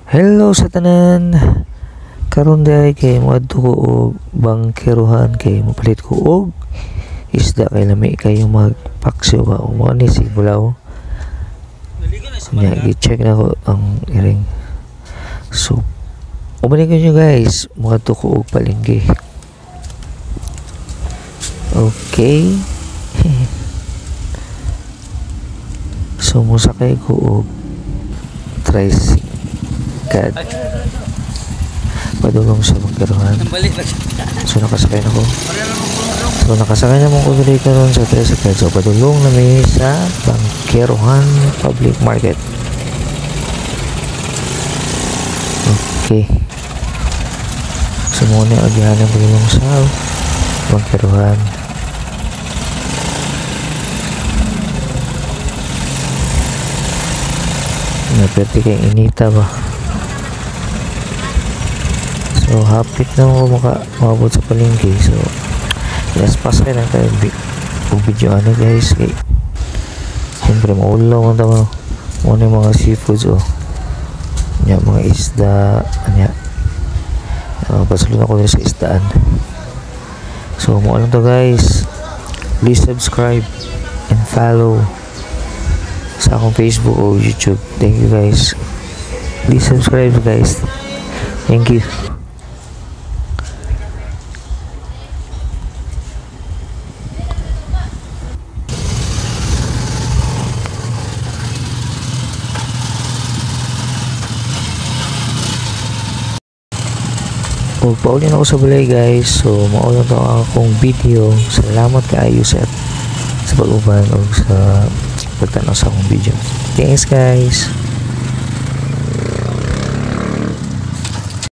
Hello sa tanan. Karon day kay moadto ko og bangkeruhan kay mopalit ko og isda kay lami kayo magpaksyo ba o mo ni si Bulaw. Nya gi-check na ko ang iring. So umani ko nyo guys, moadto ko og palengke. Okay. So musakay ko og tricycle. Padulong sa bangkeruhan. So nakasakay na ko. So nakasakay naman ko dito karon sa tricycle. So padulong na may sa Bangkeruhan Public Market. Okay. So muna agihan ang padulong sa Bangkeruhan. Naperte kay inita ba? So hapit na ako makabot sa palengke. So yes, pasakay lang tayo video ano guys kay siyempre maulaw ang tama muna yung mga seafoods nya mga isda anya pasalun ako sa isdaan. So mo alam to guys, please subscribe and follow sa akong Facebook o YouTube. Thank you guys, please subscribe guys, thank you. Paulin ako sa balay guys. So maulan to ang akong video. Salamat kaayo sa pag-uban o sa pagtanaw sa akong video. Thanks guys.